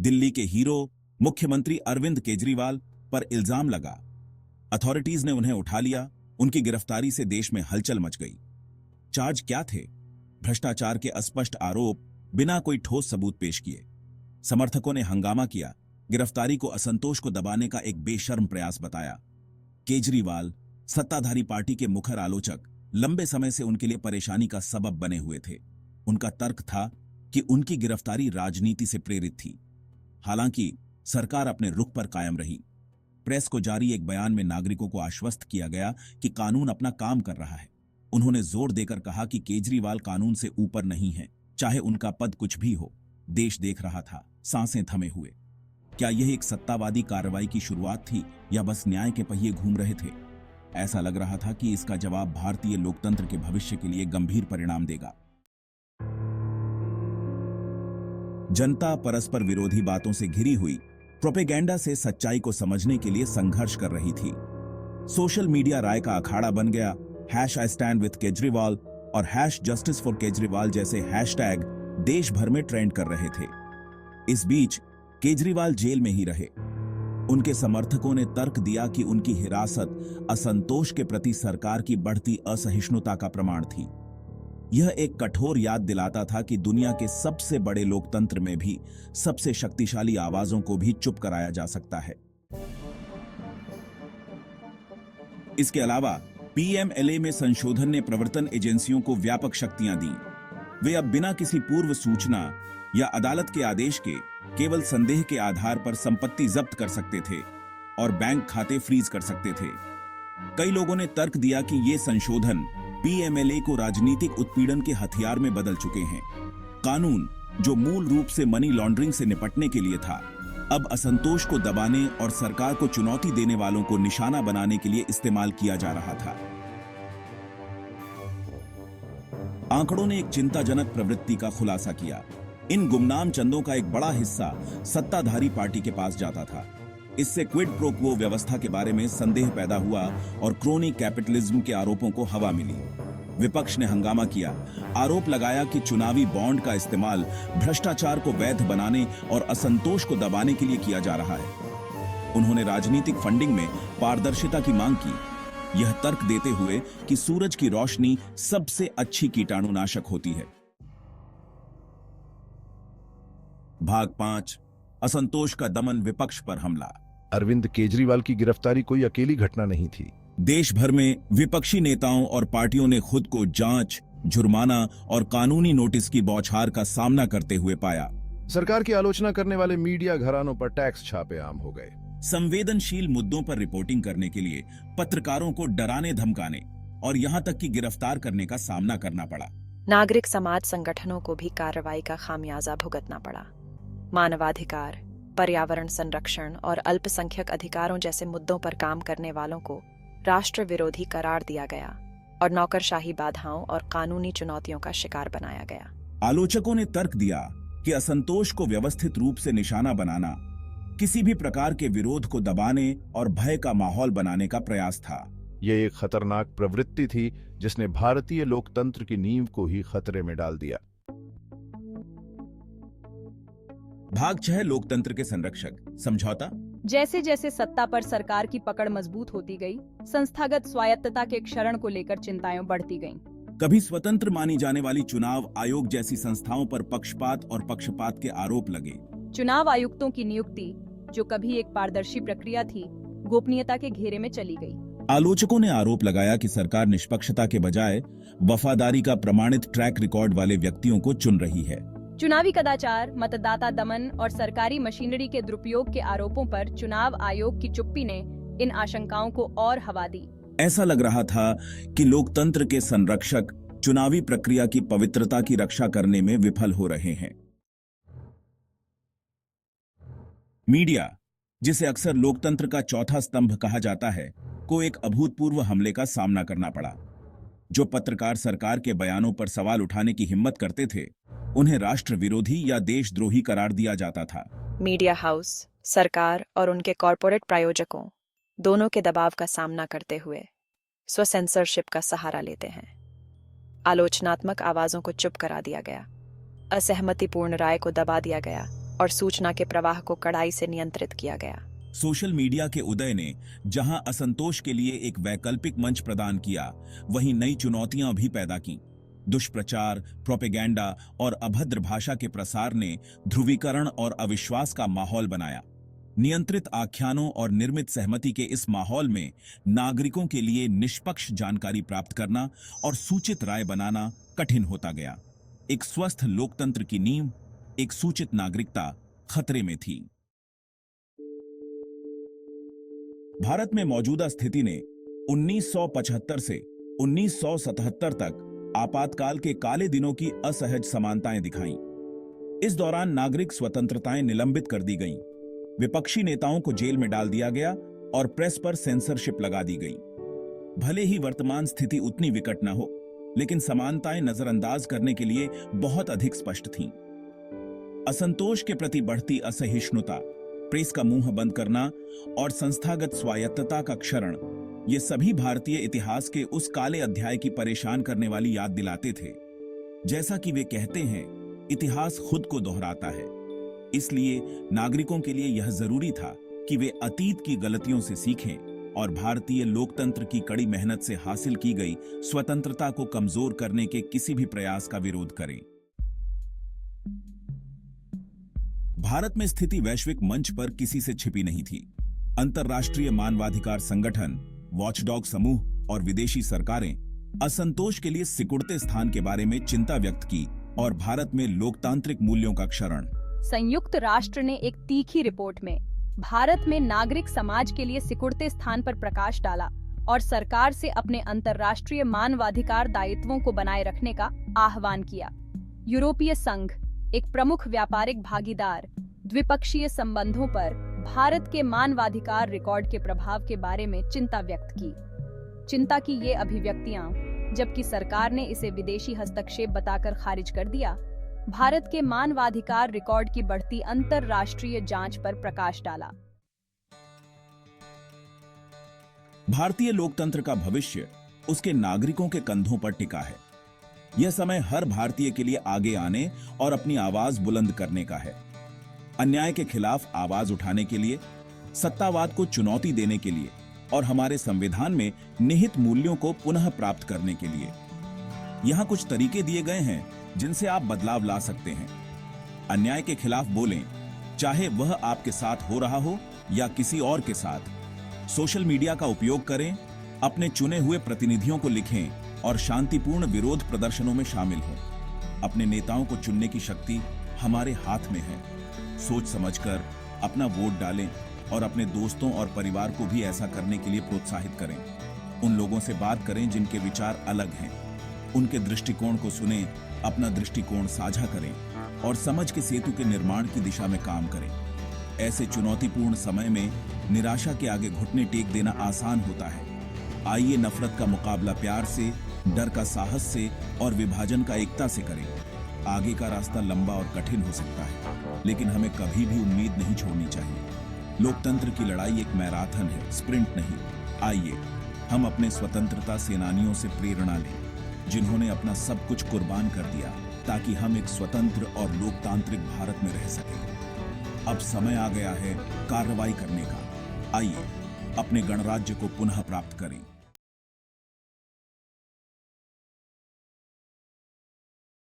दिल्ली के हीरो मुख्यमंत्री अरविंद केजरीवाल पर इल्जाम लगा। अथॉरिटीज ने उन्हें उठा लिया। उनकी गिरफ्तारी से देश में हलचल मच गई। चार्ज क्या थे? भ्रष्टाचार के अस्पष्ट आरोप, बिना कोई ठोस सबूत पेश किए। समर्थकों ने हंगामा किया, गिरफ्तारी को असंतोष को दबाने का एक बेशर्म प्रयास बताया। केजरीवाल, सत्ताधारी पार्टी के मुखर आलोचक, लंबे समय से उनके लिए परेशानी का सबब बने हुए थे। उनका तर्क था कि उनकी गिरफ्तारी राजनीति से प्रेरित थी। हालांकि सरकार अपने रुख पर कायम रही। प्रेस को जारी एक बयान में नागरिकों को आश्वस्त किया गया कि कानून अपना काम कर रहा है। उन्होंने जोर देकर कहा कि केजरीवाल कानून से ऊपर नहीं है, चाहे उनका पद कुछ भी हो। देश देख रहा था, सांसें थमे हुए। क्या यह एक सत्तावादी कार्रवाई की शुरुआत थी या बस न्याय के पहिए घूम रहे थे? ऐसा लग रहा था कि इसका जवाब भारतीय लोकतंत्र के भविष्य के लिए गंभीर परिणाम देगा। जनता परस्पर विरोधी बातों से घिरी हुई प्रोपेगेंडा से सच्चाई को समझने के लिए संघर्ष कर रही थी। सोशल मीडिया राय का अखाड़ा बन गया। आई स्टैंड विथ केजरीवाल और जस्टिस फॉर केजरीवाल जैसे हैशटैग देश भर में ट्रेंड कर रहे थे। इस बीच केजरीवाल जेल में ही रहे। उनके समर्थकों ने तर्क दिया कि उनकी हिरासत असंतोष के प्रति सरकार की बढ़ती असहिष्णुता का प्रमाण थी। यह एक कठोर याद दिलाता था कि दुनिया के सबसे बड़े लोकतंत्र में भी सबसे शक्तिशाली आवाजों को भी चुप कराया जा सकता है। इसके अलावा पीएमएलए में संशोधन ने प्रवर्तन एजेंसियों को व्यापक शक्तियां दी। वे अब बिना किसी पूर्व सूचना या अदालत के आदेश के केवल संदेह के आधार पर संपत्ति जब्त कर सकते थे और बैंक खाते फ्रीज कर सकते थे। कई लोगों ने तर्क दिया कि ये संशोधन पीएमएलए को राजनीतिक उत्पीड़न के हथियार में बदल चुके हैं। कानून, जो मूल रूप से मनी लॉन्ड्रिंग से निपटने के लिए था, अब असंतोष को दबाने और सरकार को चुनौती देने वालों को निशाना बनाने के लिए इस्तेमाल किया जा रहा था। आंकड़ों ने एक चिंताजनक प्रवृत्ति का खुलासा किया। इन गुमनाम चंदों का एक बड़ा हिस्सा सत्ताधारी पार्टी के पास जाता था। इससे क्विड प्रो क्वो व्यवस्था के बारे में संदेह पैदा हुआ और क्रोनी कैपिटलिज्म के आरोपों को हवा मिली। विपक्ष ने हंगामा किया, आरोप लगाया कि चुनावी बॉन्ड का इस्तेमाल भ्रष्टाचार को वैध बनाने और असंतोष को दबाने के लिए किया जा रहा है। उन्होंने राजनीतिक फंडिंग में पारदर्शिता की मांग की, यह तर्क देते हुए कि सूरज की रोशनी सबसे अच्छी कीटाणुनाशक होती है। भाग 5, असंतोष का दमन, विपक्ष पर हमला। अरविंद केजरीवाल की गिरफ्तारी कोई अकेली घटना नहीं थी। देश भर में विपक्षी नेताओं और पार्टियों ने खुद को जांच, जुर्माना और कानूनी नोटिस की बौछार का सामना करते हुए पाया। सरकार की आलोचना करने वाले मीडिया घरानों पर टैक्स छापे आम हो गए। संवेदनशील मुद्दों पर रिपोर्टिंग करने के लिए पत्रकारों को डराने धमकाने और यहां तक कि गिरफ्तार करने का सामना करना पड़ा। नागरिक समाज संगठनों को भी कार्रवाई का खामियाजा भुगतना पड़ा। मानवाधिकार, पर्यावरण संरक्षण और अल्पसंख्यक अधिकारों जैसे मुद्दों पर काम करने वालों को राष्ट्र विरोधी करार दिया गया और नौकरशाही बाधाओं और कानूनी चुनौतियों का शिकार बनाया गया। आलोचकों ने तर्क दिया कि असंतोष को व्यवस्थित रूप से निशाना बनाना किसी भी प्रकार के विरोध को दबाने और भय का माहौल बनाने का प्रयास था। यह एक खतरनाक प्रवृत्ति थी जिसने भारतीय लोकतंत्र की नींव को ही खतरे में डाल दिया। भाग 6, लोकतंत्र के संरक्षक, समझौता। जैसे जैसे सत्ता पर सरकार की पकड़ मजबूत होती गई, संस्थागत स्वायत्तता के क्षरण को लेकर चिंताएं बढ़ती गईं। कभी स्वतंत्र मानी जाने वाली चुनाव आयोग जैसी संस्थाओं पर पक्षपात और पक्षपात के आरोप लगे। चुनाव आयुक्तों की नियुक्ति, जो कभी एक पारदर्शी प्रक्रिया थी, गोपनीयता के घेरे में चली गई। आलोचकों ने आरोप लगाया कि सरकार निष्पक्षता के बजाय वफादारी का प्रमाणित ट्रैक रिकॉर्ड वाले व्यक्तियों को चुन रही है। चुनावी कदाचार, मतदाता दमन और सरकारी मशीनरी के दुरुपयोग के आरोपों पर चुनाव आयोग की चुप्पी ने इन आशंकाओं को और हवा दी। ऐसा लग रहा था कि लोकतंत्र के संरक्षक चुनावी प्रक्रिया की पवित्रता की रक्षा करने में विफल हो रहे हैं। मीडिया, जिसे अक्सर लोकतंत्र का चौथा स्तंभ कहा जाता है, को एक अभूतपूर्व हमले का सामना करना पड़ा। जो पत्रकार सरकार के बयानों पर सवाल उठाने की हिम्मत करते थे, उन्हें राष्ट्र विरोधी या देशद्रोही करार दिया जाता था। मीडिया हाउस, सरकार और उनके कॉरपोरेट प्रायोजकों दोनों के दबाव का सामना करते हुए स्व सेंसरशिप का सहारा लेते हैं। आलोचनात्मक आवाजों को चुप करा दिया गया, असहमतिपूर्ण राय को दबा दिया गया और सूचना के प्रवाह को कड़ाई से नियंत्रित किया गया। सोशल मीडिया के उदय ने जहां असंतोष के लिए एक वैकल्पिक मंच प्रदान किया, वहीं नई चुनौतियां भी पैदा की। दुष्प्रचार, प्रोपेगेंडा और अभद्र भाषा के प्रसार ने ध्रुवीकरण और अविश्वास का माहौल बनाया। नियंत्रित आख्यानों और निर्मित सहमति के इस माहौल में नागरिकों के लिए निष्पक्ष जानकारी प्राप्त करना और सूचित राय बनाना कठिन होता गया। एक स्वस्थ लोकतंत्र की नींव, एक सूचित नागरिकता, खतरे में थी। भारत में मौजूदा स्थिति ने 1975 से 1977 तक आपातकाल के काले दिनों की असहज समानताएं दिखाईं। इस दौरान नागरिक स्वतंत्रताएं निलंबित कर दी गईं, विपक्षी नेताओं को जेल में डाल दिया गया और प्रेस पर सेंसरशिप लगा दी गई। भले ही वर्तमान स्थिति उतनी विकट न हो, लेकिन समानताएं नजरअंदाज करने के लिए बहुत अधिक स्पष्ट थीं। असंतोष के प्रति बढ़ती असहिष्णुता, प्रेस का मुंह बंद करना और संस्थागत स्वायत्तता का क्षरण, ये सभी भारतीय इतिहास के उस काले अध्याय की परेशान करने वाली याद दिलाते थे। जैसा कि वे कहते हैं, इतिहास खुद को दोहराता है। इसलिए नागरिकों के लिए यह जरूरी था कि वे अतीत की गलतियों से सीखें और भारतीय लोकतंत्र की कड़ी मेहनत से हासिल की गई स्वतंत्रता को कमजोर करने के किसी भी प्रयास का विरोध करें। भारत में स्थिति वैश्विक मंच पर किसी से छिपी नहीं थी। अंतर्राष्ट्रीय मानवाधिकार संगठन, वॉचडॉग समूह और विदेशी सरकारें असंतोष के लिए सिकुड़ते स्थान के बारे में चिंता व्यक्त की और भारत में लोकतांत्रिक मूल्यों का क्षरण। संयुक्त राष्ट्र ने एक तीखी रिपोर्ट में भारत में नागरिक समाज के लिए सिकुड़ते स्थान पर प्रकाश डाला और सरकार से अपने अंतर्राष्ट्रीय मानवाधिकार दायित्वों को बनाए रखने का आह्वान किया। यूरोपीय संघ, एक प्रमुख व्यापारिक भागीदार, द्विपक्षीय संबंधों पर भारत के मानवाधिकार रिकॉर्ड के प्रभाव के बारे में चिंता व्यक्त की। चिंता की ये अभिव्यक्तियां, जबकि सरकार ने इसे विदेशी हस्तक्षेप बताकर खारिज कर दिया, भारत के मानवाधिकार रिकॉर्ड की बढ़ती अंतर्राष्ट्रीय जांच पर प्रकाश डाला। भारतीय लोकतंत्र का भविष्य उसके नागरिकों के कंधों पर टिका है। यह समय हर भारतीय के लिए आगे आने और अपनी आवाज बुलंद करने का है। अन्याय के खिलाफ आवाज उठाने के लिए, सत्तावाद को चुनौती देने के लिए और हमारे संविधान में निहित मूल्यों को पुनः प्राप्त करने के लिए। यहां कुछ तरीके दिए गए हैं जिनसे आप बदलाव ला सकते हैं। अन्याय के खिलाफ बोलें, चाहे वह आपके साथ हो रहा हो या किसी और के साथ। सोशल मीडिया का उपयोग करें, अपने चुने हुए प्रतिनिधियों को लिखें और शांतिपूर्ण विरोध प्रदर्शनों में शामिल हों। अपने नेताओं को चुनने की शक्ति हमारे हाथ में है। सोच समझकर अपना वोट डालें और अपने दोस्तों और परिवार को भी ऐसा करने के लिए प्रोत्साहित करें। उन लोगों से बात करें जिनके विचार अलग हैं। उनके दृष्टिकोण को सुनें, अपना दृष्टिकोण साझा करें और समझ के सेतु के निर्माण की दिशा में काम करें। ऐसे चुनौतीपूर्ण समय में निराशा के आगे घुटने टेक देना आसान होता है। आइए नफरत का मुकाबला प्यार से, डर का साहस से और विभाजन का एकता से करें। आगे का रास्ता लंबा और कठिन हो सकता है, लेकिन हमें कभी भी उम्मीद नहीं छोड़नी चाहिए। लोकतंत्र की लड़ाई एक मैराथन है, स्प्रिंट नहीं। आइए हम अपने स्वतंत्रता सेनानियों से प्रेरणा लें, जिन्होंने अपना सब कुछ कुर्बान कर दिया ताकि हम एक स्वतंत्र और लोकतांत्रिक भारत में रह सकें। अब समय आ गया है कार्रवाई करने का। आइए अपने गणराज्य को पुनः प्राप्त करें।